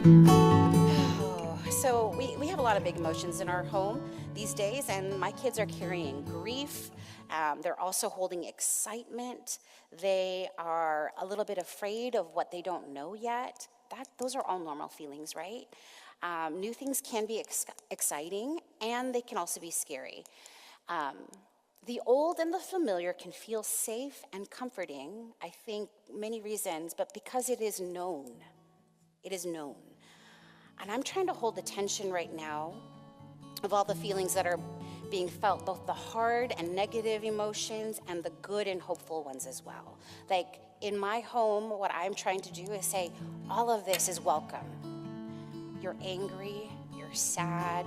So we have a lot of big emotions in our home these days, and my kids are carrying grief. They're also holding excitement. They are a little bit afraid of what they don't know yet. Those are all normal feelings, right? New things can be exciting, and they can also be scary. The old and the familiar can feel safe and comforting, I think, many reasons, but because it is known. It is known. And I'm trying to hold the tension right now of all the feelings that are being felt, both the hard and negative emotions and the good and hopeful ones as well. Like in my home, what I'm trying to do is say, all of this is welcome. You're angry, you're sad,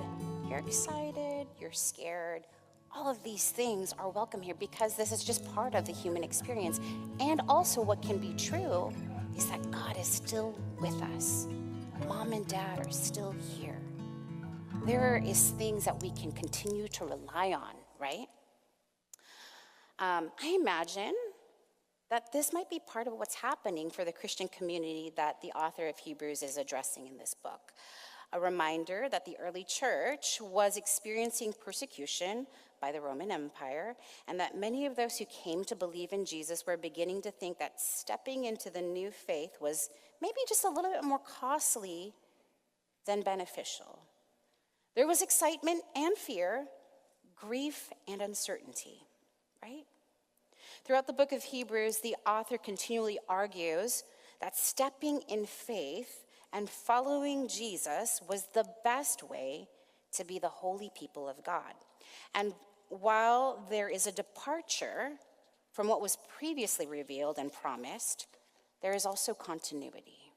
you're excited, you're scared. All of these things are welcome here because this is just part of the human experience. And also what can be true is that God is still with us. Mom and dad are still here. There is things that we can continue to rely on, right? I imagine that this might be part of what's happening for the Christian community that the author of Hebrews is addressing in this book. A reminder that the early church was experiencing persecution by the Roman Empire, and that many of those who came to believe in Jesus were beginning to think that stepping into the new faith was maybe just a little bit more costly than beneficial. There was excitement and fear, grief and uncertainty, right? Throughout the book of Hebrews, the author continually argues that stepping in faith and following Jesus was the best way to be the holy people of God. And while there is a departure from what was previously revealed and promised, there is also continuity.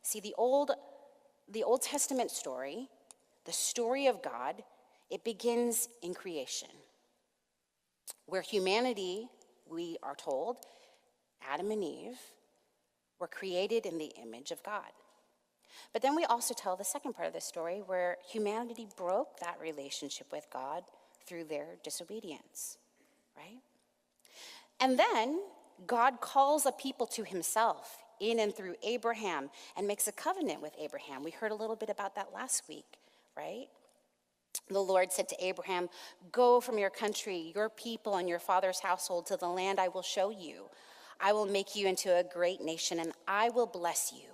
See, the Old Testament story, the story of God, it begins in creation, where humanity, we are told, Adam and Eve, were created in the image of God. But then we also tell the second part of the story where humanity broke that relationship with God through their disobedience, right? And then God calls a people to himself in and through Abraham and makes a covenant with Abraham. We heard a little bit about that last week, right? The Lord said to Abraham, "Go from your country, your people, and your father's household to the land I will show you. I will make you into a great nation, and I will bless you.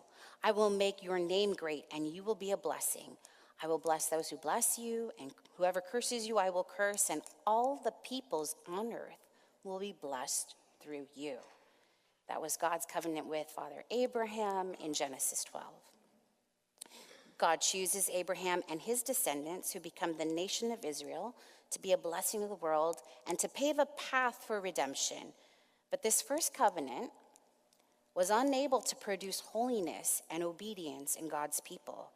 I will make your name great, and you will be a blessing. I will bless those who bless you, and whoever curses you I will curse, and all the peoples on earth will be blessed through you." That was God's covenant with Father Abraham in Genesis 12. God chooses Abraham and his descendants, who become the nation of Israel, to be a blessing to the world and to pave a path for redemption. But this first covenant was unable to produce holiness and obedience in God's people.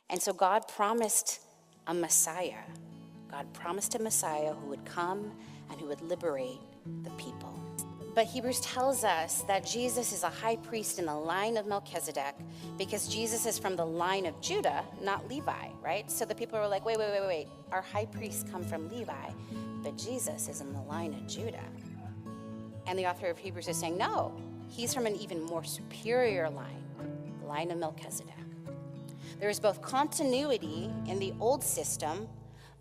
And so God promised a Messiah. God promised a Messiah who would come and who would liberate the people. But Hebrews tells us that Jesus is a high priest in the line of Melchizedek because Jesus is from the line of Judah, not Levi, right? So the people were like, wait. Our high priests come from Levi, but Jesus is in the line of Judah. And the author of Hebrews is saying, no, he's from an even more superior line, the line of Melchizedek. There is both continuity in the old system,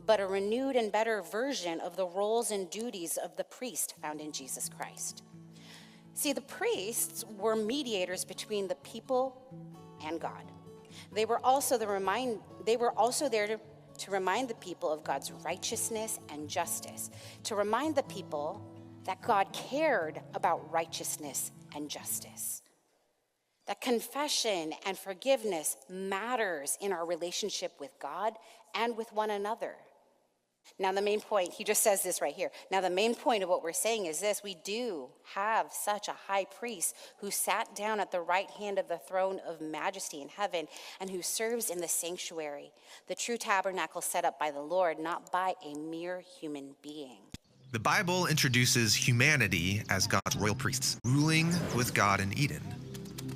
but a renewed and better version of the roles and duties of the priest found in Jesus Christ. See, the priests were mediators between the people and God. They were also there to remind the people of God's righteousness and justice, to remind the people that God cared about righteousness and justice, that confession and forgiveness matters in our relationship with God and with one another. Now the main point, he just says this right here. Now the main point of what we're saying is this: we do have such a high priest who sat down at the right hand of the throne of majesty in heaven and who serves in the sanctuary, the true tabernacle set up by the Lord, not by a mere human being. The Bible introduces humanity as God's royal priests, ruling with God in Eden,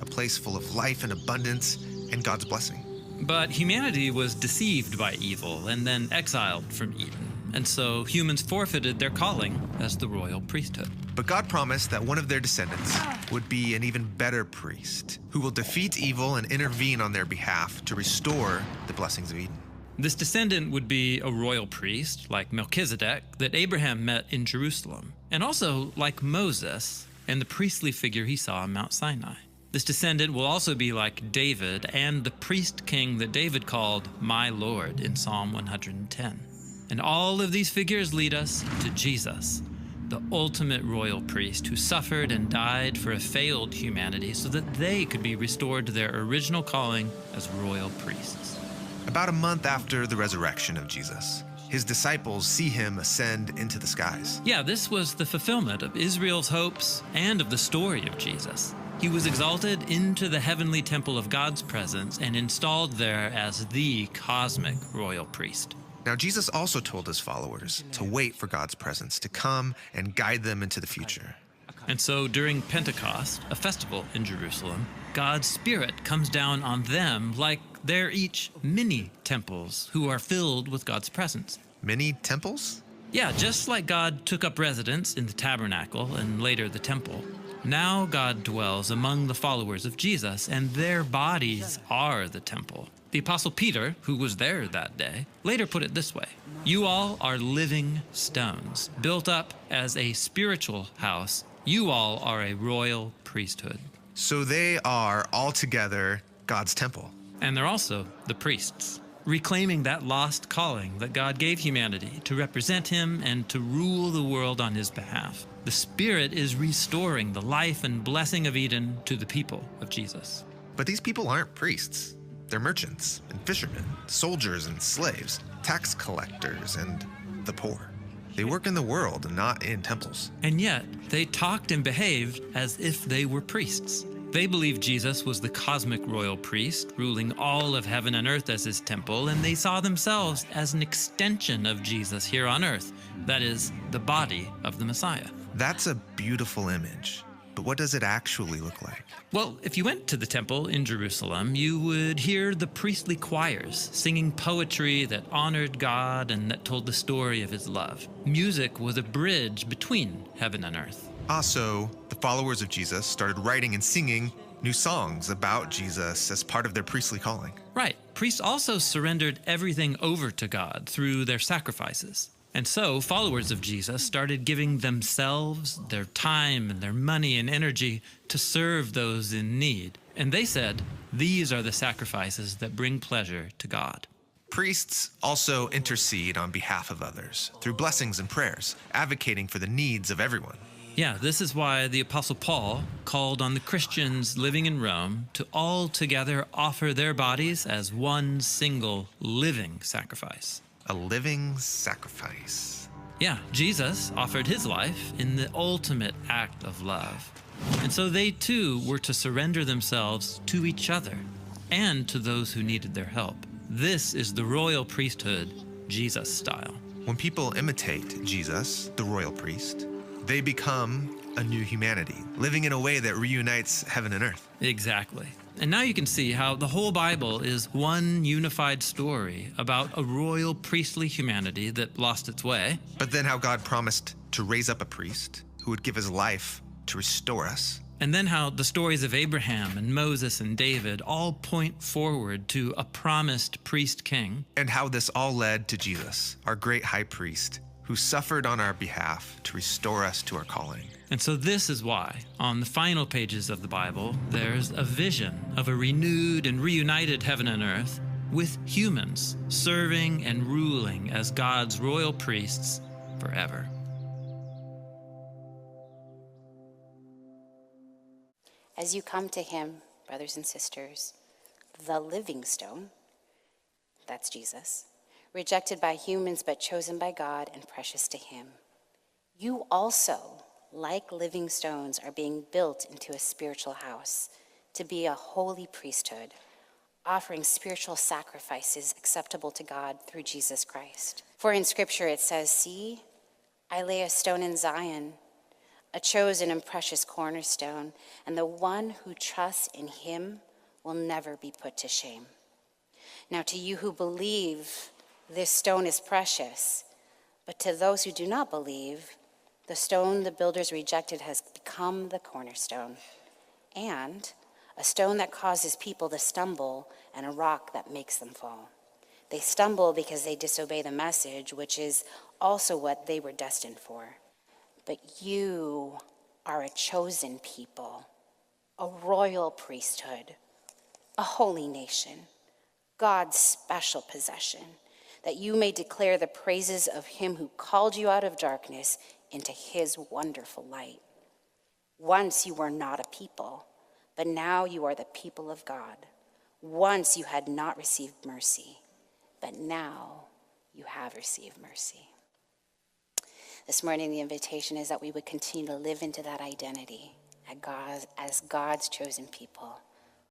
a place full of life and abundance and God's blessing. But humanity was deceived by evil and then exiled from Eden. and so humans forfeited their calling as the royal priesthood. But God promised that one of their descendants would be an even better priest who will defeat evil and intervene on their behalf to restore the blessings of Eden. This descendant would be a royal priest, like Melchizedek, that Abraham met in Jerusalem, and also like Moses and the priestly figure he saw on Mount Sinai. This descendant will also be like David and the priest king that David called my Lord in Psalm 110. And all of these figures lead us to Jesus, the ultimate royal priest who suffered and died for a failed humanity so that they could be restored to their original calling as royal priests. About a month after the resurrection of Jesus, his disciples see him ascend into the skies. Yeah, this was the fulfillment of Israel's hopes and of the story of Jesus. He was exalted into the heavenly temple of God's presence and installed there as the cosmic royal priest. Now, Jesus also told his followers to wait for God's presence to come and guide them into the future. And so during Pentecost, a festival in Jerusalem, God's Spirit comes down on them like they're each mini temples who are filled with God's presence. Many temples? Yeah, just like God took up residence in the tabernacle and later the temple, now God dwells among the followers of Jesus, and their bodies are the temple. The Apostle Peter, who was there that day, later put it this way: "You all are living stones, built up as a spiritual house. You all are a royal priesthood." So they are altogether God's temple. And they're also the priests, reclaiming that lost calling that God gave humanity to represent him and to rule the world on his behalf. The Spirit is restoring the life and blessing of Eden to the people of Jesus. But these people aren't priests. They're merchants and fishermen, soldiers and slaves, tax collectors and the poor. They work in the world and not in temples. And yet, they talked and behaved as if they were priests. They believed Jesus was the cosmic royal priest, ruling all of heaven and earth as his temple, and they saw themselves as an extension of Jesus here on earth. That is, the body of the Messiah. That's a beautiful image. But what does it actually look like? Well, if you went to the temple in Jerusalem, you would hear the priestly choirs singing poetry that honored God and that told the story of his love. Music was a bridge between heaven and earth. Also, the followers of Jesus started writing and singing new songs about Jesus as part of their priestly calling. Right. Priests also surrendered everything over to God through their sacrifices. And so followers of Jesus started giving themselves, their time, and their money and energy to serve those in need. And they said, these are the sacrifices that bring pleasure to God. Priests also intercede on behalf of others through blessings and prayers, advocating for the needs of everyone. Yeah, this is why the Apostle Paul called on the Christians living in Rome to all together offer their bodies as one single living sacrifice. A living sacrifice. Yeah, Jesus offered his life in the ultimate act of love. And so they too were to surrender themselves to each other and to those who needed their help. This is the royal priesthood, Jesus style. When people imitate Jesus, the royal priest, they become a new humanity, living in a way that reunites heaven and earth. Exactly. And now you can see how the whole Bible is one unified story about a royal priestly humanity that lost its way. But then how God promised to raise up a priest who would give his life to restore us. And then how the stories of Abraham and Moses and David all point forward to a promised priest king. And how this all led to Jesus, our great high priest, who suffered on our behalf to restore us to our calling. And so this is why, on the final pages of the Bible, there's a vision of a renewed and reunited heaven and earth with humans serving and ruling as God's royal priests forever. As you come to him, brothers and sisters, the living stone, that's Jesus, rejected by humans but chosen by God and precious to him, you also, like living stones, are being built into a spiritual house to be a holy priesthood, offering spiritual sacrifices acceptable to God through Jesus Christ. For in Scripture it says, "See, I lay a stone in Zion, a chosen and precious cornerstone, and the one who trusts in him will never be put to shame." Now to you who believe, this stone is precious, But to those who do not believe, the stone the builders rejected has become the cornerstone, and a stone that causes people to stumble and a rock that makes them fall. They stumble because they disobey the message, which is also what they were destined for. But you are a chosen people, a royal priesthood, a holy nation, God's special possession, that you may declare the praises of him who called you out of darkness into his wonderful light. Once you were not a people, but now you are the people of God. Once you had not received mercy, but now you have received mercy. This morning, the invitation is that we would continue to live into that identity as God's chosen people.